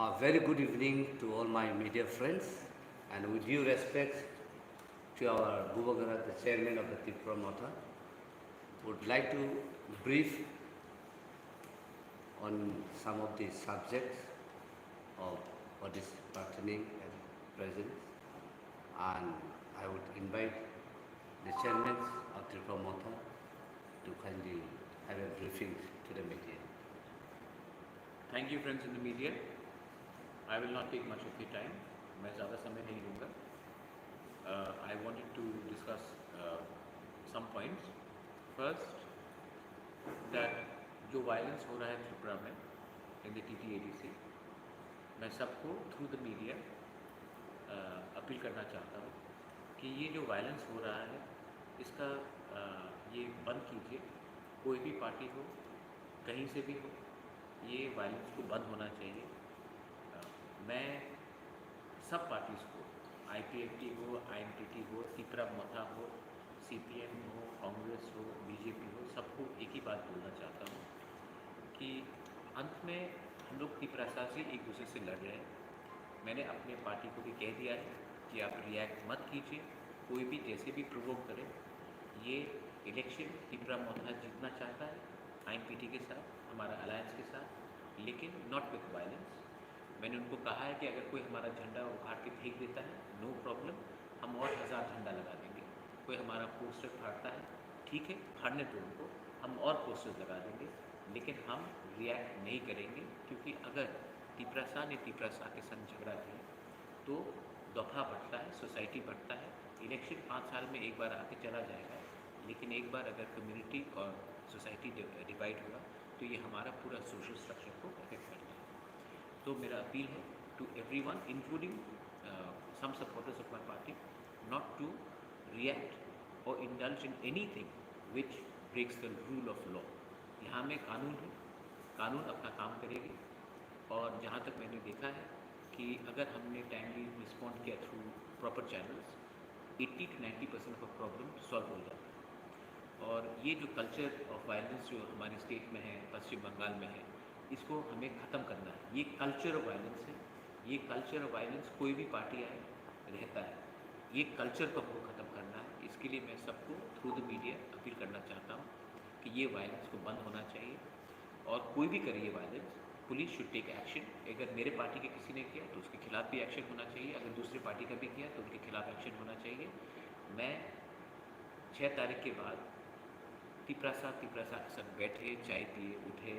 A very good evening to all my media friends, and with due respect to our Bubagara, the chairman of the Tripura Mata, would like to brief on some of the subjects of what is pertaining and present, and I would invite the chairman of Tripura Mata to kindly have a briefing to the media. Thank you friends in the media. I will not take much of your time. मैं ज़्यादा समय नहीं लूँगा. I wanted to discuss some points. First, that जो violence हो रहा है त्रिपुरा में in the TTADC, मैं सबको through the media अपील करना चाहता हूँ कि ये जो violence हो रहा है इसका ये बंद कीजिए. कोई भी पार्टी हो, कहीं से भी हो, ये वायलेंस को बंद होना चाहिए. मैं सब पार्टीज़ को, IPFT हो, INTT हो, त्रिपुरा मथा हो, CPM हो, कांग्रेस हो, BJP हो, सबको एक ही बात बोलना चाहता हूँ कि अंत में हम लोग त्रिपुरा से एक दूसरे से लड़ रहे हैं. मैंने अपने पार्टी को भी कह दिया है कि आप रिएक्ट मत कीजिए. कोई भी जैसे भी प्रोवोक करे. ये इलेक्शन त्रिपुरा मथा जीतना चाहता है INTT के साथ, हमारा अलायंस के साथ, लेकिन नॉट विथ वायलेंस. मैंने उनको कहा है कि अगर कोई हमारा झंडा उखाड़ के फेंक देता है, नो प्रॉब्लम, हम और 1000 झंडा लगा देंगे. कोई हमारा पोस्टर फाड़ता है, ठीक है, फाड़ने दो उनको, हम और पोस्टर्स लगा देंगे, लेकिन हम रिएक्ट नहीं करेंगे. क्योंकि अगर त्रिपुरा ने त्रिपुरा के संग झगड़ा किया तो दफा बढ़ता है, सोसाइटी बढ़ता है. इलेक्शन 5 साल में एक बार आके चला जाएगा, लेकिन एक बार अगर कम्युनिटी और सोसाइटी डिवाइड हुआ तो ये हमारा पूरा सोशल स्ट्रक्चर को अफेक्ट करता है. तो मेरा अपील है to everyone including some supporters of my party not to react or indulge in anything which breaks the rule of law. यहाँ में कानून है, कानून अपना काम करेगी. और जहाँ तक मैंने देखा है कि अगर हमने टाइमली रिस्पॉन्ड किया through proper channels, 80 to 90% of problem solve हो जाता है. और ये जो कल्चर ऑफ वायलेंस जो हमारे स्टेट में है, पश्चिम बंगाल में है, इसको हमें ख़त्म करना है. ये कल्चर ऑफ वायलेंस है. ये कल्चर ऑफ वायलेंस कोई भी पार्टी आए रहता है. ये कल्चर को हमको ख़त्म करना है. इसके लिए मैं सबको थ्रू द मीडिया अपील करना चाहता हूँ कि ये वायलेंस को बंद होना चाहिए. और कोई भी करे ये violence, police should take action. अगर मेरे पार्टी के किसी ने किया तो उसके खिलाफ भी एक्शन होना चाहिए. अगर दूसरी पार्टी का भी किया तो उनके खिलाफ एक्शन होना चाहिए. मैं 6 तारीख के बाद त्रिपुरा के साथ बैठे, चाय पिए, उठे,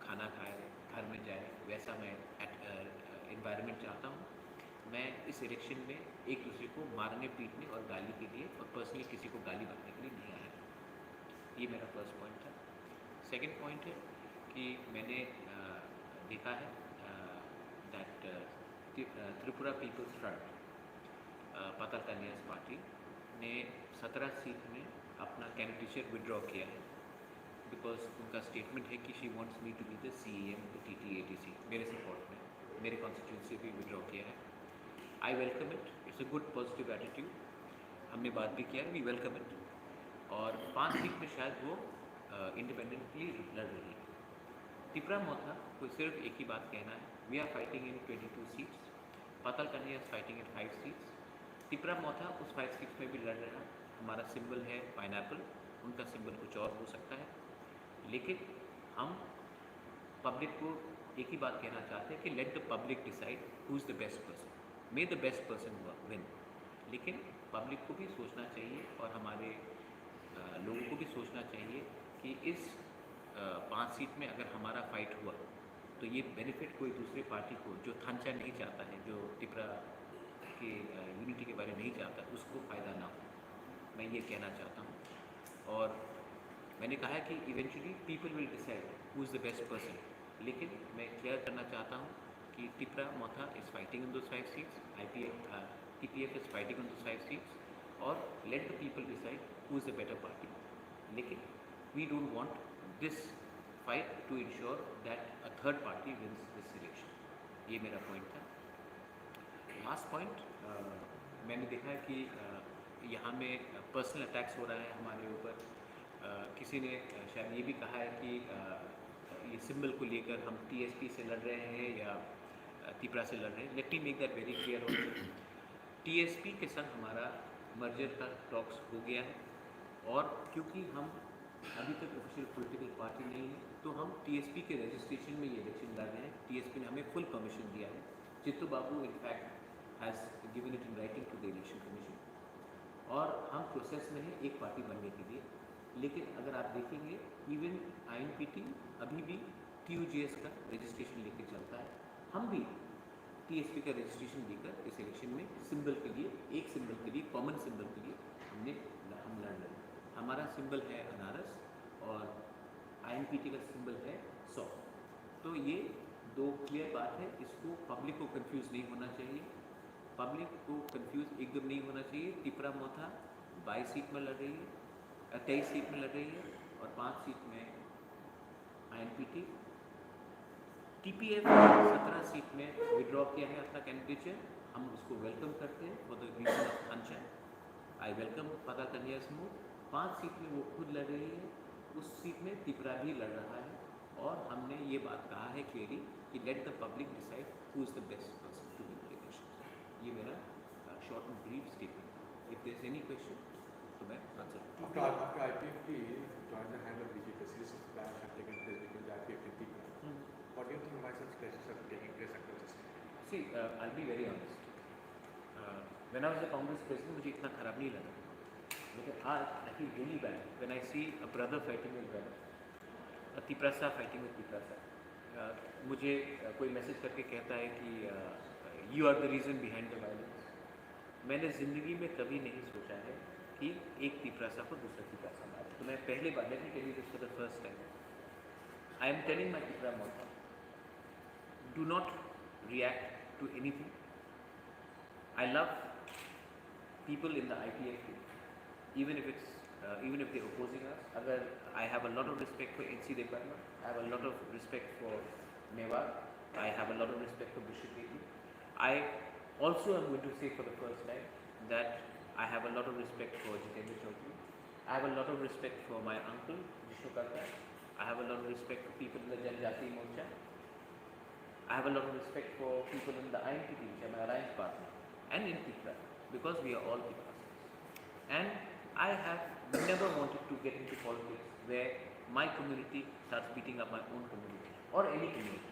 खाना खाए, घर में जाए, वैसा मैं इन्वायरमेंट चाहता हूँ. मैं इस इलेक्शन में एक दूसरे को मारने, पीटने और गाली के लिए और पर्सनली किसी को गाली बकने के लिए नहीं आया. ये मेरा फर्स्ट पॉइंट था. सेकंड पॉइंट है कि मैंने देखा है that Tripura people's front, Patal कन्यास पार्टी ने 17 सीट में अपना कैंडिडेचर विड्रॉ किया है. बिकॉज उनका स्टेटमेंट है कि she wants me to be the CEM to TTADC. मेरे सपोर्ट में, मेरे कॉन्स्टिट्यूंसी भी विड्रॉ किया है. I welcome it. It's a good positive attitude. हमने बात भी किया, वी वेलकम इट. और 5 सीट में शायद वो इंडिपेंडेंटली लड़ रही है. त्रिपुरा मोथा को सिर्फ एक ही बात कहना है, we are fighting in 22 seats. Patal Kanya is fighting in 5 seats. Tripura Motha उस 5 सीट्स में भी लड़ रहा है. हमारा सिंबल है पाइनएप्पल, उनका सिंबल कुछ और हो सकता है. लेकिन हम पब्लिक को एक ही बात कहना चाहते हैं कि let the public decide who is the best person. May the best person win. लेकिन पब्लिक को भी सोचना चाहिए और हमारे लोगों को भी सोचना चाहिए कि इस 5 सीट में अगर हमारा फाइट हुआ तो ये बेनिफिट कोई दूसरे पार्टी को जो थानचा नहीं चाहता है, जो त्रिपुरा के यूनिटी के बारे में नहीं चाहता, उसको फ़ायदा ना हो. मैं ये कहना चाहता हूँ. और मैंने कहा है कि eventually people will decide who is the best person. लेकिन मैं क्लियर करना चाहता हूँ कि Tripura Motha is fighting in those 5 seats, TPF is fighting in those 5 seats. और let the people decide who is the better party. लेकिन we don't want this fight to ensure that a third party wins this election. ये मेरा point था. Last point, मैंने देखा है कि यहाँ में पर्सनल अटैक्स हो रहा है हमारे ऊपर. किसी ने शायद ये भी कहा है कि ये सिंबल को लेकर हम TSP से लड़ रहे हैं या तिपरा से लड़ रहे हैं. Let me make that very clear also. TSP के संग हमारा मर्जर का टॉक्स हो गया है, और क्योंकि हम अभी तक ऑफिशियल पॉलिटिकल पार्टी नहीं है, तो हम TSP के रजिस्ट्रेशन में ये इलेक्शन लड़ रहे हैं. TSP ने हमें फुल परमिशन दिया है. Chittu babu in fact has given it in writing to the election commission, और हम प्रोसेस में हैं एक पार्टी बनने के लिए. लेकिन अगर आप देखेंगे, इवन INPT अभी भी TUGS का रजिस्ट्रेशन लेके चलता है. हम भी TSP का रजिस्ट्रेशन लेकर इस इलेक्शन में सिंबल के लिए, एक सिंबल के लिए, कॉमन सिंबल के लिए हम लड़ रहे हैं. हमारा सिंबल है अनारस और INPT का सिंबल है 100. तो ये दो क्लियर बात है. इसको पब्लिक को कंफ्यूज नहीं होना चाहिए. पब्लिक को कंफ्यूज एकदम नहीं होना चाहिए. तिपरा मोथा 22 सीट में लड़ रही है, 23 सीट में लड़ रही है, और 5 सीट में INPT. TPF 17 सीट में विड्रॉ किया है अपना कैंडिडेचर. हम उसको वेलकम करते हैं फॉर द रीजन ऑफ अनशन. आई वेलकम पता कन्या समूह. 5 सीट में वो खुद लड़ रही है, उस सीट में तिपरा भी लड़ रहा है, और हमने ये बात कहा है क्लियरली कि let the public decide who is the best person to win the election. ये मेरा short and brief statement. If there is any question तो मैं answer. After IPFT joined the hand of BJP, a series of plans have taken place between the IPFT people. What do you think why such clashes are taking place across the state? See, I'll be very honest. When I was a Congress president, मुझे इतना खराब नहीं लगा. लेकिन आज I feel really bad when I see a brother fighting with brother, a Tiprasa fighting with Tiprasa. मुझे कोई message करके कहता है कि you are the reason behind the violence. मैंने ज़िंदगी में कभी नहीं सोचा है कि एक तिपरासा को दूसरा तिपरासा मारे. तो मैं पहले बार, let me tell you this for the first time, I am telling my Tipra Motha, do not react to anything. I love people in the IPFT, even if they're opposing us. Agar I have a lot of respect for NC Department, I have a lot of respect for Mewar, I have a lot of respect for Bishop Bedi. I also am going to say for the first time that I have a lot of respect for Jitendra Chaudhary. I have a lot of respect for my uncle Jishnu Karkar. I have a lot of respect for people in the Janjati Morcha. I have a lot of respect for people in the INPT, which are my alliance partner, and in Tipra, because we are all Tiprasas. And I have never wanted to get into politics where my community starts beating up my own community or any community.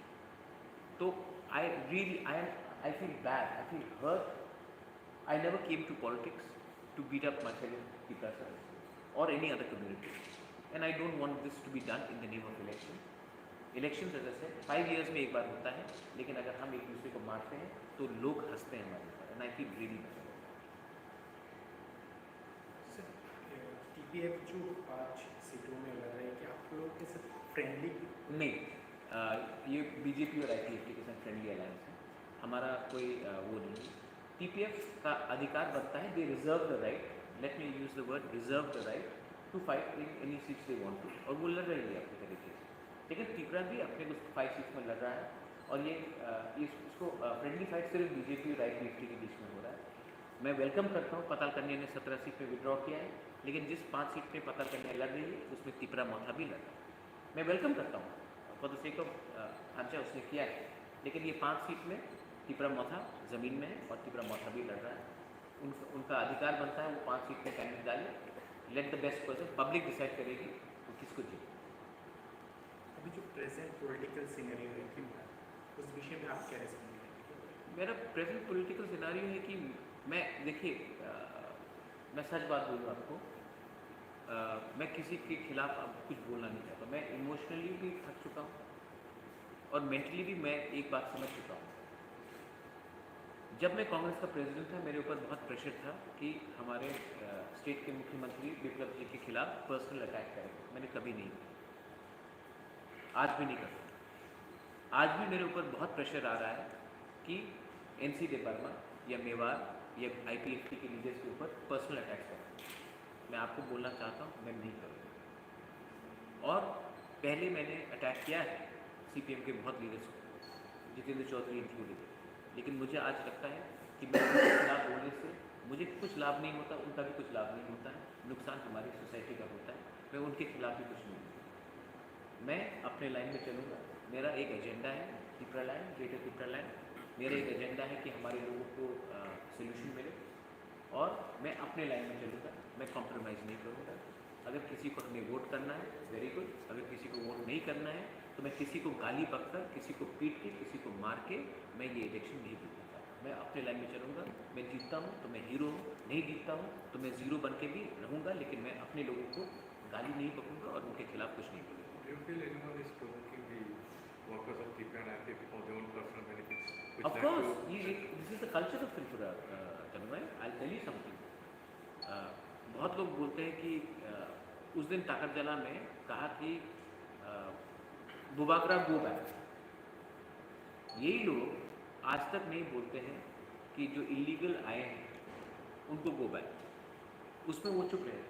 So I feel bad, I feel hurt. I never came to politics to beat up my fellow Tiprasas or any other community. And I don't want this to be done in the name of election. Elections, as I said, 5 years में एक बार होता है, लेकिन अगर हम एक दूसरे को मारते हैं तो लोग हंसते हैं हमारे ऊपर. And I feel really bad. TPF जो 5 सीटों में लड़ रहे हैं, कि आप लोगों के साथ फ्रेंडली नहीं, ये BJP और IPFT के साथ फ्रेंडली अलायंस है. हमारा कोई वो नहीं है. TPF का अधिकार बनता है, they reserve the right, let me use the word reserve the right to fight in any seats they want to, और वो लड़ रही है अपने तरीके से. लेकिन तिपरा भी अपने कुछ 5 सीट्स में लड़ रहा है, और ये इसको फ्रेंडली फाइट सिर्फ BJP और IPFT के बीच में हो रहा है. मैं वेलकम करता हूँ, पताल कन्या ने 17 सीट में विड्रॉ किया है, लेकिन जिस 5 सीट में पताल कन्या लड़ रही है उसमें तिपरा मोथा भी लड़ रहा है. मैं वेलकम करता हूँ, फॉर द सेक ऑफ खर्चा उसने किया है, लेकिन ये 5 सीट में तिपरा मोथा ज़मीन में है और तिपरा मोथा भी लड़ रहा है. उनका अधिकार बनता है वो 5 सीट में कैंडिडेट डाले. Let the best person, public decide करेगी वो किसको जीते. अभी जो प्रेजेंट पॉलिटिकल सिनेरियो है कि उस विषय में आप क्या रेस्पॉन्ड करेंगे? मेरा प्रेजेंट पॉलिटिकल सिनारियो है कि मैं, देखिए, मैं सच बात बोलूँ आपको, मैं किसी के खिलाफ अब कुछ बोलना नहीं चाहता. मैं इमोशनली भी थक चुका हूँ और मेंटली भी मैं एक बात समझ चुका हूँ. जब मैं कांग्रेस का प्रेसिडेंट था, मेरे ऊपर बहुत प्रेशर था कि हमारे स्टेट के मुख्यमंत्री विप्लव जी के खिलाफ पर्सनल अटैक करेंगे. मैंने कभी नहीं किया, आज भी नहीं करता. आज भी मेरे ऊपर बहुत प्रेशर आ रहा है कि NC डिपार्टमेंट या मेवाड़ या IPFT के लीडर्स के ऊपर पर्सनल अटैक करें. मैं आपको बोलना चाहता हूँ, मैं नहीं करूँगा. और पहले मैंने अटैक किया है CPM के बहुत लीडर्स को, जितेंद्र चौधरी इंक्लूडेड. लेकिन मुझे आज लगता है कि मैं उनके खिलाफ बोलने से मुझे कुछ लाभ नहीं होता, उनका भी कुछ लाभ नहीं होता है. नुकसान हमारी सोसाइटी का होता है. मैं उनके खिलाफ भी कुछ नहीं बोलूँगा. मैं अपने लाइन में चलूँगा. मेरा एक एजेंडा है, Tipra line, greater Tipra line. मेरा एक एजेंडा है कि हमारे लोगों को सोल्यूशन मिले और मैं अपने लाइन में चलूँगा, मैं कॉम्प्रोमाइज़ नहीं करूँगा। अगर किसी को हमें वोट करना है वेरी गुड, अगर किसी को वोट नहीं करना है तो मैं किसी को गाली बककर, किसी को पीट के, किसी को मार के मैं ये इलेक्शन नहीं जीतना चाहता। मैं अपने लाइन में चलूँगा, मैं जीतता हूँ तो मैं हीरो हूँ, नहीं जीतता हूँ तो मैं ज़ीरो बन के भी रहूँगा, लेकिन मैं अपने लोगों को गाली नहीं बकूँगा और उनके खिलाफ कुछ नहीं बोलूँगा। Do you feel anyone is provoking the workers of Tripura and IPF for their own personal benefits? Of course, this is the culture of Tripura, Tanmay. I'll tell you something. बहुत लोग बोलते हैं कि उस दिन ताकतजला में कहा कि बुबाकरा गो बैक। यही लोग आज तक नहीं बोलते हैं कि जो इलीगल आए हैं उनको गो बैक, उसमें वो चुप रहे,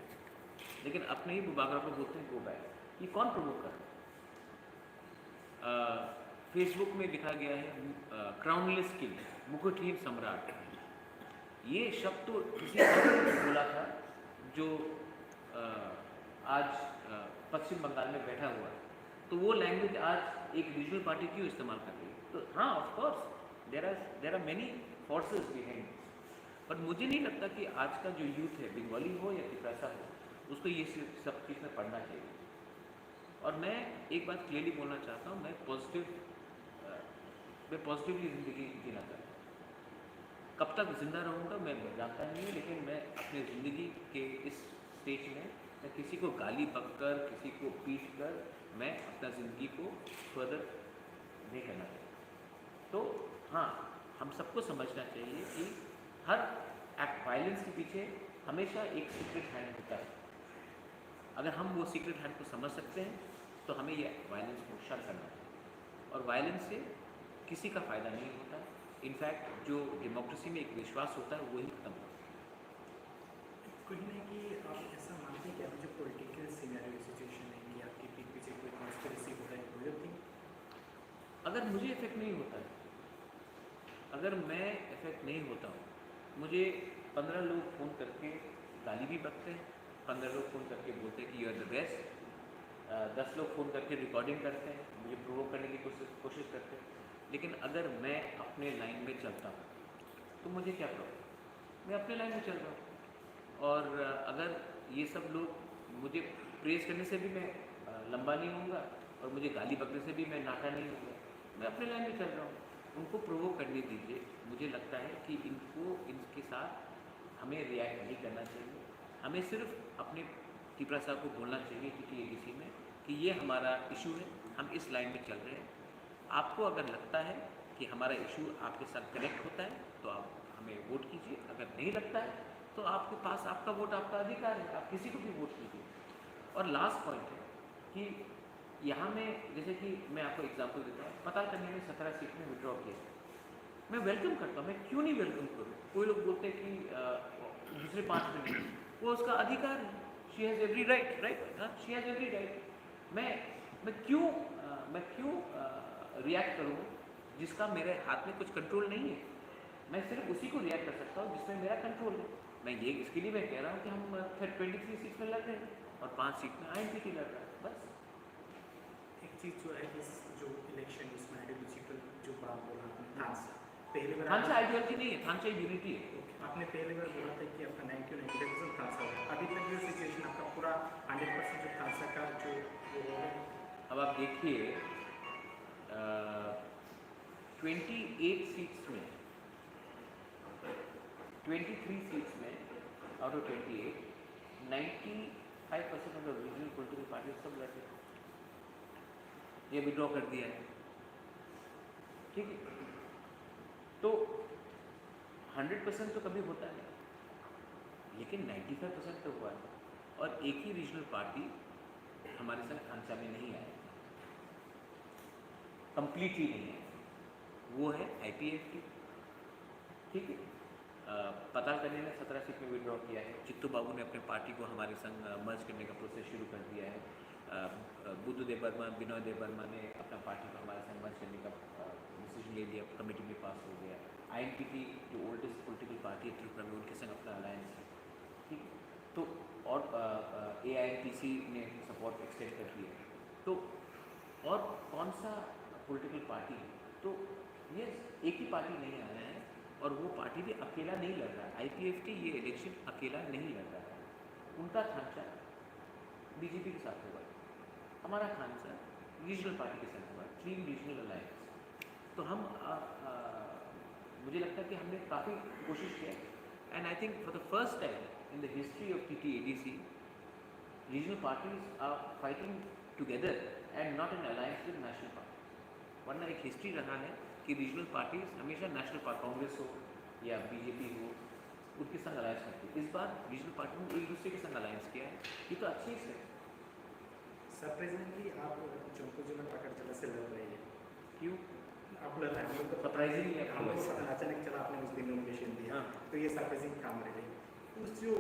लेकिन अपने ही बुबाकरा को बोलते हैं गो बैक। ये कौन प्रमोट कर रहा है? फेसबुक में लिखा गया है क्राउनलेस किंग, मुकुटहीन सम्राट। ये शब्द तो किसी और ने बोला था जो आज पश्चिम बंगाल में बैठा हुआ है, तो वो लैंग्वेज आज एक रीजनल पार्टी क्यों इस्तेमाल कर रही है? तो हाँ, of course there are many forces behind, पर मुझे नहीं लगता कि आज का जो यूथ है, बंगाली हो या तिपरासा हो, उसको ये सब चीज़ में पढ़ना चाहिए। और मैं एक बात क्लियरली बोलना चाहता हूँ, मैं पॉजिटिवली ज़िंदगी जीना चाहता हूँ। कब तक ज़िंदा रहूँगा मैं जानता नहीं हूँ, लेकिन मैं अपनी ज़िंदगी के इस स्टेज में मैं किसी को गाली बककर, किसी को पीट कर मैं अपना ज़िंदगी को फर्दर नहीं करना चाहिए। तो हाँ, हम सबको समझना चाहिए कि हर एक्ट वायलेंस के पीछे हमेशा एक सीक्रेट हैंड होता है। अगर हम वो सीक्रेट हैंड को समझ सकते हैं तो हमें ये वायलेंस को शर करना चाहिए, और वायलेंस से किसी का फ़ायदा नहीं होता। इनफैक्ट जो डेमोक्रेसी में एक विश्वास होता है वही खत्म होता है। कहीं ना कहीं आप ऐसा मानते हैं कि अभी जो पॉलिटिकल सिनेरियो सिचुएशन है कि आपके पीठ पीछे कोई कॉन्स्पिरेसी हो रहा है, डू यू थिंक? अगर मुझे इफेक्ट नहीं होता है, अगर मैं इफेक्ट नहीं होता हूँ, मुझे 15 लोग फ़ोन करके गाली भी बकते हैं, 15 लोग फ़ोन करके बोलते हैं कि यू आर द बेस्ट, 10 लोग फ़ोन करके रिकॉर्डिंग करते हैं, मुझे प्रोवोक करने की कोशिश करते हैं, लेकिन अगर मैं अपने लाइन में चलता हूँ तो मुझे क्या प्रॉब्लम? मैं अपने लाइन में चल रहा हूँ। और अगर ये सब लोग मुझे प्रेज़ करने से भी मैं लंबा नहीं होऊंगा और मुझे गाली बकने से भी मैं नाटा नहीं होऊंगा, मैं अपने लाइन में चल रहा हूँ। उनको प्रोवोक करने दीजिए। मुझे लगता है कि इनके साथ हमें रिएक्ट नहीं करना चाहिए। हमें सिर्फ अपने त्रिपुरा साहब को बोलना चाहिए कि एडीसी में कि ये हमारा इशू है, हम इस लाइन में चल रहे हैं। आपको अगर लगता है कि हमारा इशू आपके साथ कनेक्ट होता है तो आप हमें वोट कीजिए, अगर नहीं लगता है तो आपके पास आपका वोट, आपका अधिकार है, आप किसी को भी वोट कीजिए। और लास्ट पॉइंट है कि यहाँ में, जैसे कि मैं आपको एग्जांपल देता हूँ, पतालकन्या में 17 सीट में विड्रॉ किया, मैं वेलकम करता हूँ, मैं क्यों नहीं वेलकम करूँ? कोई लोग बोलते हैं कि दूसरे 5 में नहीं, वो उसका अधिकार है, she has every right, she has every right. मैं क्यों रिएक्ट करूँ जिसका मेरे हाथ में कुछ कंट्रोल नहीं है? मैं सिर्फ उसी को रिएक्ट कर सकता हूँ जिसमें मेरा कंट्रोल है। मैं ये इसके लिए मैं कह रहा हूँ कि हम फिर 23 सीट में लड़ रहे हैं और 5 सीट में INPT लड़ रहा है, बस। एक चीज़ जो है इस जो इलेक्शन इसमें आइडियोलॉजिकल जो बात बोला आपने थानसा, पहली बार थानसा आइडियोलॉजी नहीं है, थानसा यूनिटी है। आपने पहली बार बोला था कि आपका 90-95% थानसा है, अभी तक जो सिचुएशन आपका पूरा 100% जो थानसा का जो वो है। अब आप देखिए 28 सीट्स में, 23 सीट्स में out of 28, 95% of the regional political party सब लड़ रहे हैं। ये विड्रॉ कर दिया है, ठीक है। तो 100% तो कभी होता नहीं, लेकिन 95% तो हुआ है। और एक ही रीजनल पार्टी हमारे साथ थानसा में नहीं आया, कंप्लीटली नहीं है, वो है IPFT, ठीक है। पतालकन्या ने 17 सीट में विड्रॉ किया है। चित्तू बाबू ने अपने पार्टी को हमारे संग मर्ज करने का प्रोसेस शुरू कर दिया है। बुद्धू देबबर्मा, बिनोय देबबर्मा ने अपना पार्टी को हमारे संग मर्ज करने का डिसीजन ले लिया, कमेटी में पास हो गया। INPT जो ओल्डेस्ट पॉलिटिकल पार्टी है त्रिपुरा में, उनके संग अपना अलायंस है, ठीक है। तो और AIPC ने सपोर्ट एक्सटेंड कर दिया। तो और कौन सा पॉलिटिकल पार्टी है? तो यस, एक ही पार्टी नहीं आया है और वो पार्टी भी अकेला नहीं लड़ रहा है। आईपीएफटी ये इलेक्शन अकेला नहीं लड़ रहा है, उनका खांचा बीजेपी के साथ होगा, हमारा खांचा रीजनल पार्टी के साथ होगा, ड्रीम रीजनल अलायंस। तो हम मुझे लगता है कि हमने काफ़ी कोशिश किया and I think for the first time in the history of TTADC regional parties are fighting together and not in alliance with national party. वरना एक हिस्ट्री रहा है कि रीजनल पार्टीज हमेशा नेशनल पार्टी, कांग्रेस हो या बीजेपी हो, उनके संग अलायंस करती है। इस बार रीजनल पार्टी ने एक दूसरे के संग अलायंस किया है, ये तो अच्छी है। सरप्राइजिंगली आप चंपू जिला पकड़ जिला से लड़ रहे हैं, क्यों? आप लड़ रहे हैं, हम लोग को Surprisingly है, हम लोग को पता अचानक चला आपने उस दिन नॉमिनेशन दिया, हाँ। तो ये सरप्राइजिंग काम रहे। उस जो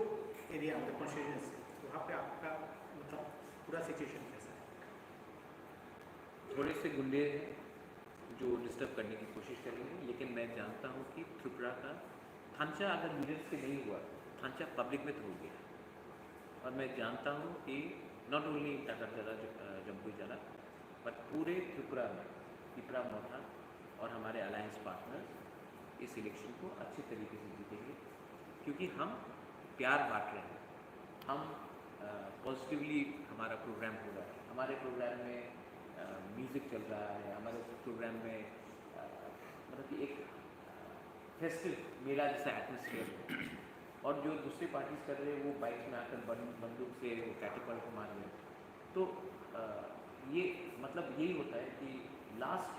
एरिया ऑफ द कॉन्स्टिट्यूएंसी वहाँ पे आपका मतलब पूरा सिचुएशन कैसा है? थोड़े से गुंडे हैं जो डिस्टर्ब करने की कोशिश करेंगे, लेकिन मैं जानता हूँ कि त्रिपुरा का थांचा अगर लीडर्स से नहीं हुआ, थांचा पब्लिक में तो हो गया। और मैं जानता हूँ कि नॉट ओनली टाकर जला जम्पू जला बट पूरे त्रिपुरा में तिपरा मोथा और हमारे अलायंस पार्टनर्स इस इलेक्शन को अच्छे तरीके से जीतेंगे, क्योंकि हम प्यार बांट रहे हैं, हम पॉजिटिवली हमारा प्रोग्राम हो रहा है, हमारे प्रोग्राम में म्यूज़िक चल रहा है, हमारे प्रोग्राम में मतलब कि एक फेस्टिव मेला जैसा एटमोसफियर है। और जो दूसरी पार्टीज कर रहे हैं वो बाइक में आकर बंदूक से वो कैटेपल्ट को मार रहे हैं। तो ये मतलब यही होता है कि लास्ट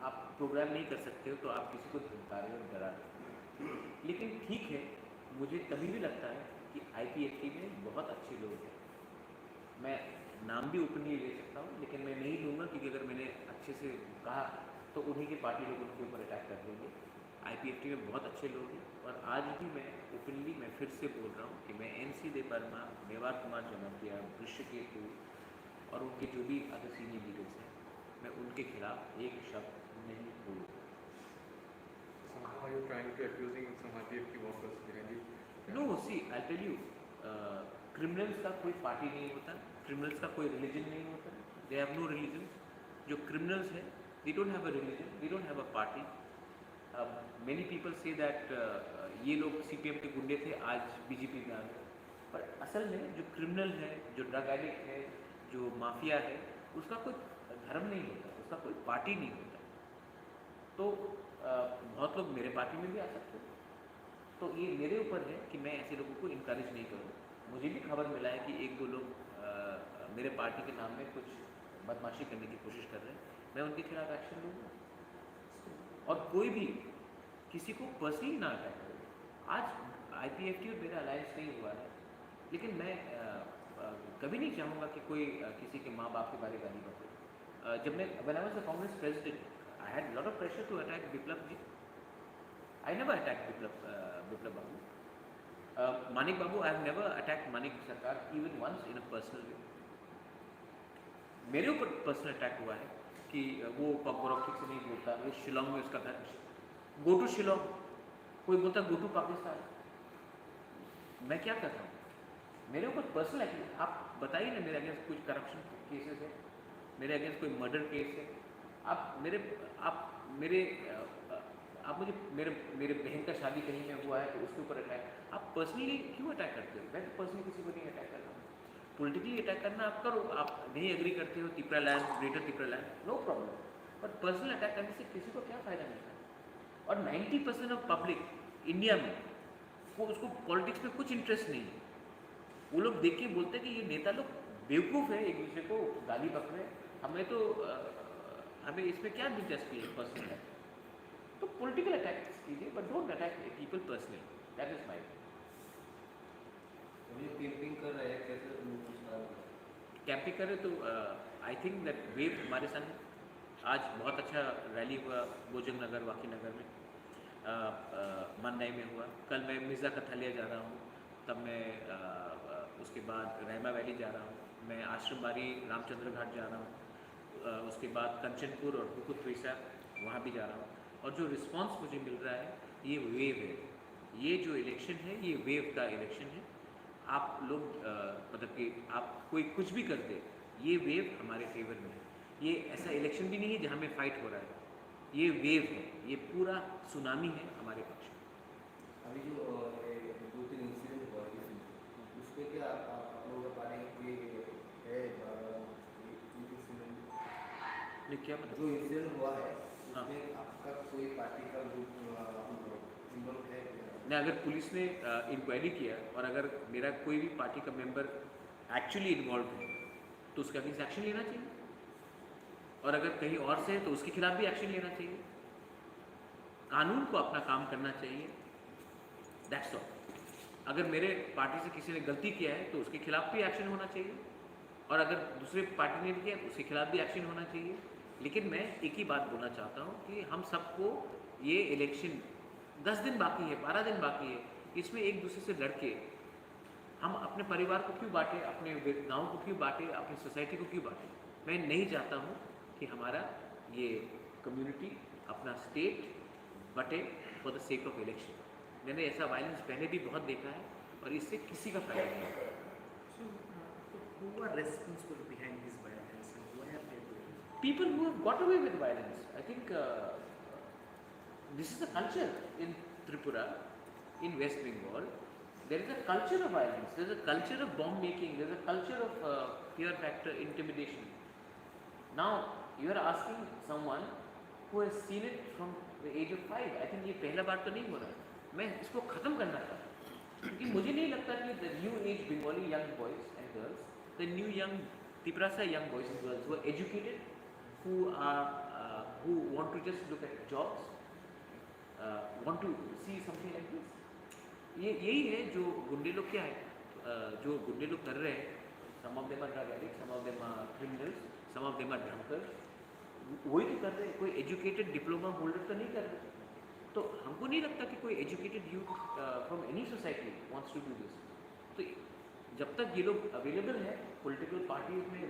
आप प्रोग्राम नहीं कर सकते हो तो आप किसी को धमका रहे हो, डरा रहे हो। लेकिन ठीक है, मुझे कभी भी लगता है कि आईपीएफटी में बहुत अच्छे लोग हैं। मैं नाम भी ओपनली ले सकता हूँ, लेकिन मैं नहीं लूँगा, क्योंकि अगर मैंने अच्छे से कहा तो उन्हीं के पार्टी लोग उनके ऊपर अटैक कर देंगे। आईपीएफटी में बहुत अच्छे लोग हैं और आज भी मैं ओपनली मैं फिर से बोल रहा हूँ कि मैं NC देव वर्मा, मेवार कुमार जमातिया, वृषकेतु और उनके जो भी अदर सीनियर लीडर्स हैं, मैं उनके खिलाफ एक शब्द नहीं बोलूँगा। Somehow are you trying to accusing some IPFT workers behind it? No, see I tell you, criminals का कोई पार्टी नहीं होता, क्रिमिनल्स का कोई रिलीजन नहीं होता, दे हैव नो रिलीजन। जो क्रिमिनल्स हैं they don't have a religion, they don't have a party. Many people say that ये लोग CPM के गुंडे थे, आज बीजेपी में आ गए, पर असल में जो क्रिमिनल है, जो ड्रग एडिक्ट है, जो माफिया है, उसका कोई धर्म नहीं होता, उसका कोई पार्टी नहीं होता। तो बहुत लोग मेरे पार्टी में भी आ सकते हैं, तो ये मेरे ऊपर है कि मैं ऐसे लोगों को इनकरेज नहीं करूँ। मुझे भी खबर मिला है कि एक दो लोग मेरे पार्टी के नाम में कुछ बदमाशी करने की कोशिश कर रहे हैं, मैं उनके खिलाफ एक्शन लूँगा। और कोई भी किसी को पर्सनली ना अटैक करे। आज आईपीएफटी और मेरा अलायंस नहीं हुआ है, लेकिन मैं कभी नहीं चाहूँगा कि कोई किसी के माँ बाप के बारे में गाली बके। जब मैं when I was the Congress president, I had lot of pressure to attack Biplab ji. I never attack Biplab babu, Manik babu, I have never attack Manik Sarkar even once in a personal way. मेरे ऊपर पर्सनल अटैक हुआ है कि वो पकबरक ठीक से नहीं बोलता, वो शिलोंग में उसका घर, गो टू शिलोंग, कोई बोलता गो टू पाकिस्तान। मैं क्या कर रहा हूँ? मेरे ऊपर पर्सनल अटैक। आप बताइए ना, मेरे अगेंस्ट कुछ करप्शन केसेस है, मेरे अगेंस्ट कोई मर्डर केस है, आप मुझे मेरे बहन का शादी कहीं में हुआ है तो उसके ऊपर अटैक, आप पर्सनली क्यों अटैक करते हो? मैं तो पर्सनली किसी को नहीं अटैक कर रहा हूँ। पॉलिटिकली अटैक करना आप करो, आप नहीं एग्री करते हो Tipra land, greater Tipra land, no problem, but personal attack करने से किसी को क्या फ़ायदा मिलता है? और 90% ऑफ पब्लिक इंडिया में वो उसको पॉलिटिक्स में कुछ इंटरेस्ट नहीं है। वो लोग देख के बोलते हैं कि ये नेता लोग बेवकूफ़ है, एक दूसरे को गाली बक रहे हैं, हमें इसमें क्या दिलचस्पी है पर्सनल अटैक? तो पॉलिटिकल अटैक कीजिए, but don't attack people personally, that is my. Camping कर रहे हैं, कैसे कैंपिंग कर रहे तो आई थिंक दैट वेव हमारे संग है। आज बहुत अच्छा रैली हुआ भोजन नगर, वाकी नगर में, मंदाई में हुआ। कल मैं मिर्ज़ा कथालिया जा रहा हूँ, तब मैं उसके बाद रहमा वैली जा रहा हूँ, मैं आश्रमबाड़ी रामचंद्र घाट जा रहा हूँ, उसके बाद कंचनपुर और हुकुत वेसा वहाँ भी जा रहा हूँ। और जो रिस्पांस मुझे मिल रहा है ये वेव है, ये जो इलेक्शन है ये वेव का इलेक्शन है। आप लोग मतलब कि आप कोई कुछ भी कर दे, ये वेव हमारे फेवर में है। ये ऐसा इलेक्शन भी नहीं है जहाँ में फाइट हो रहा है, ये वेव है, ये पूरा सुनामी है हमारे पक्ष में। अभी जो 2-3 इंसिडेंट हुआ है उस पे क्या आप लोगों का पाने के है इंसिडेंट ये क्या मतलब? जो इंसिडेंट हुआ है हाँ। उसमें आपका कोई पार्टी का ग्रुप इन्वॉल्व है क्या? नहीं, अगर पुलिस ने इंक्वायरी किया और अगर मेरा कोई भी पार्टी का मेंबर एक्चुअली इन्वॉल्व है तो उसका भी एक्शन लेना चाहिए, और अगर कहीं और से है तो उसके खिलाफ भी एक्शन लेना चाहिए। कानून को अपना काम करना चाहिए, दैट्स ऑल। अगर मेरे पार्टी से किसी ने गलती किया है तो उसके खिलाफ भी एक्शन होना चाहिए, और अगर दूसरे पार्टी ने किया तो उसके खिलाफ भी एक्शन होना चाहिए। लेकिन मैं एक ही बात बोलना चाहता हूँ कि हम सबको ये इलेक्शन 10 दिन बाकी है, 12 दिन बाकी है, इसमें एक दूसरे से लड़के हम अपने परिवार को क्यों बांटे, अपने गांव को क्यों बांटे, अपनी सोसाइटी को क्यों बांटे। मैं नहीं चाहता हूँ कि हमारा ये कम्युनिटी, अपना स्टेट बटे for the sake of election. मैंने ऐसा वायलेंस पहले भी बहुत देखा है और इससे किसी का फायदा नहीं है। So who are responsible behind this violence and why are they doing it? People who have got away with violence. I think this is the culture in Tripura, in West Bengal. There is a culture of violence. There is a culture of bomb making. There is a culture of fear factor, intimidation. Now you are asking someone who has seen it from the age of 5. I think ये पहला बार तो नहीं हो रहा है। मैं इसको ख़त्म करना चाहता हूँ, क्योंकि मुझे नहीं लगता कि the new age Bengali young boys and girls, the new young Tiprasa young boys and girls who are educated, who want to just look at jobs, want to see something like this. ये यही है जो गुंडे लोग क्या है, जो गुंडे लोग कर रहे हैं। Some of them are drug addicts, some of them are criminals, some of them are drunkards. वही तो कर रहे हैं, कोई एजुकेटेड डिप्लोमा होल्डर तो नहीं कर रहे। तो हमको नहीं लगता कि कोई educated youth from any society wants to do this. तो जब तक ये लोग अवेलेबल है पॉलिटिकल पार्टीज में,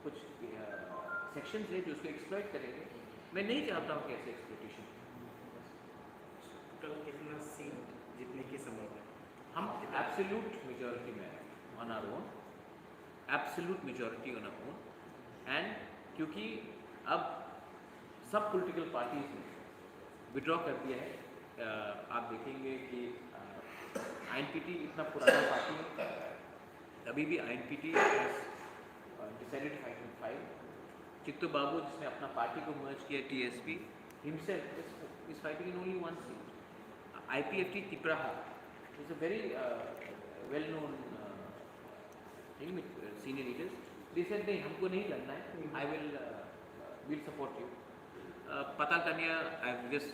कुछ सेक्शंस है जो उसको एक्सप्लॉइट करेंगे। मैं नहीं चाहता हूँ कि ऐसे एक्सप्लॉइटेशन। टोटल कितना सीट जीतने की संभावना है? हम एब्सोल्यूट मेजॉरिटी में हैं on our own, absolute majority on our own. And क्योंकि अब सब पॉलिटिकल पार्टीज ने विड्रॉ कर दिया है। आप देखेंगे कि आईएनपीटी इतना पुराना पार्टी है, अभी भी आईएनपीटी हैज डिसाइडेड 5.5। चित्तू बाबू जिसने अपना पार्टी को मर्ज किया, TSP himself is fighting in only 1 seat. IPFT Tipraha is a very well known thing with senior leaders. They said नहीं, हमको नहीं लड़ना है, I will support you. Patal Kanya, I've just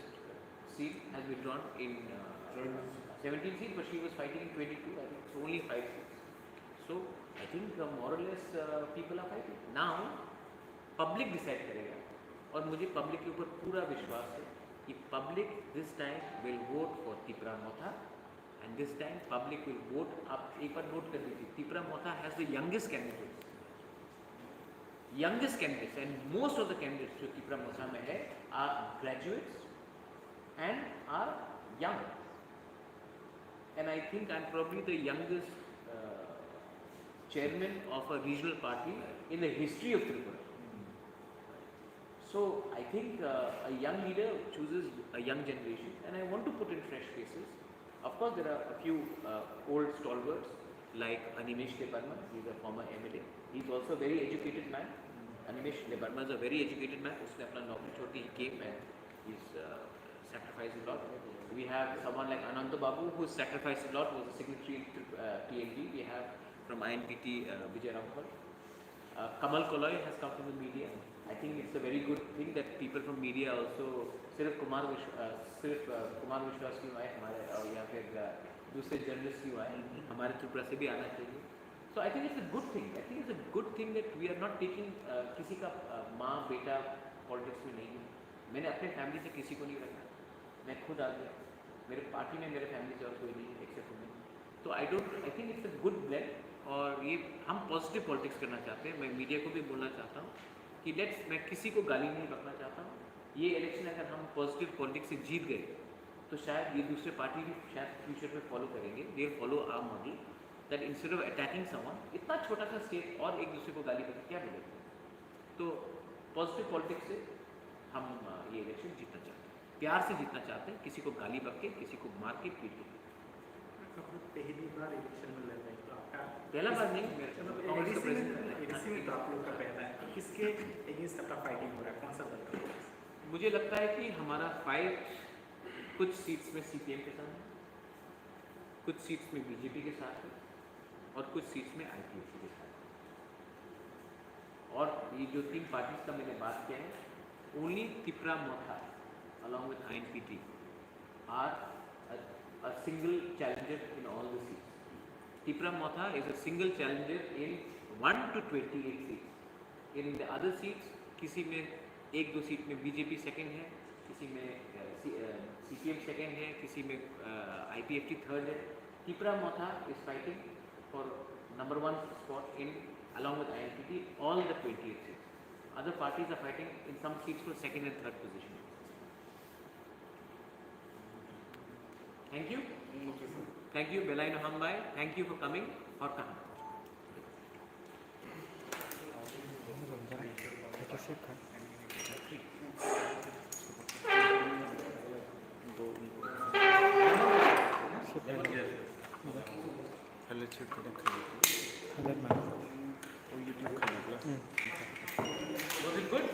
seen, has withdrawn in 17 seats, but she was fighting in 22. I think it's only 5 seats. So I think more or less people are fighting. Now public decide करेगा, और मुझे public के ऊपर पूरा विश्वास है कि public this time will vote for Tipra Motha, and this time public will vote. आप एक बार note कर लीजिए, Tipra Motha has the youngest candidates. Youngest candidates, and most of the candidates जो Tipra Motha में है are graduates and are young, and I think I'm probably the youngest chairman of a regional party in the history of Tripura. So I think a young leader chooses a young generation, and I want to put in fresh faces. Of course there are a few old stalwarts like Animesh Debarma. He's a former MLA. He's also a very educated man. Animesh Debarma is a very educated man. उसने अपना नौकरी छोड़ के he came and he's sacrificed a lot. We have someone like Ananta Babu who sacrificed a lot, was a secretary in TLD. We have from INPT Vijay Ramphal. Kamal Koloy has come from the media. I think it's a very good thing that people from media also, सिर्फ कुमार विश्वास क्यों आए हमारे, और या फिर दूसरे journalist क्यों आए, हमारे त्रिपुरा से भी आना चाहिए। So I think it's a good thing. I think it's a good thing that we are not taking किसी का माँ बेटा पॉलिटिक्स में नहीं है। मैंने अपने फैमिली से किसी को नहीं रखा, मैं खुद आ गया। मेरे पार्टी में मेरे फैमिली से और कोई नहीं है एक्सेप्ट मी। तो I think it's a good blend, और ये हम पॉजिटिव पॉलिटिक्स करना चाहते हैं। मैं मीडिया को भी बोलना चाहता हूँ कि मैं किसी को गाली नहीं रखना चाहता हूँ। ये इलेक्शन अगर हम पॉजिटिव पॉलिटिक्स से जीत गए तो शायद ये दूसरे पार्टी भी शायद फ्यूचर में फॉलो करेंगे। They follow our model that instead of attacking someone, इतना छोटा सा स्टेट और एक दूसरे को गाली करके क्या मिलेगा। तो पॉजिटिव पॉलिटिक्स से हम ये इलेक्शन जीतना चाहते हैं, प्यार से जीतना चाहते हैं, किसी को गाली बक के, किसी को मार के, पीट के। पहली बार इलेक्शन में लड़ रहे हैं तो आपका पहला बार नहीं, कांग्रेस का प्रेसिडेंट। एडीसी में तो आप लोग का पहला है, तो किसके अगेंस्ट आपका फाइटिंग हो रहा है, कौन सा दल का? मुझे लगता है कि हमारा फाइट कुछ सीट्स में सीपीएम के साथ है, कुछ सीट्स में बीजेपी के साथ है और कुछ सीट्स में आईपीएफ के साथ है। और ये जो तीन पार्टीज का मैंने बात किया है, only Tipra Motha along with INPT are a single challenger in all the seats. Tipra Motha is a single challenger in 1 to 28 seats. In the other seats, किसी में एक दो सीट में बीजेपी सेकंड है, किसी में सीपीएम सेकंड है, किसी में आईपीएफ की थर्ड है। Tipra Motha is fighting for number 1 spot in along with INPT all the 28 seats. Other parties are fighting in some seats for second and third position. Thank you. Thank you, Belai Noham Bhai. Thank you for coming. और कहाँ? Was it good?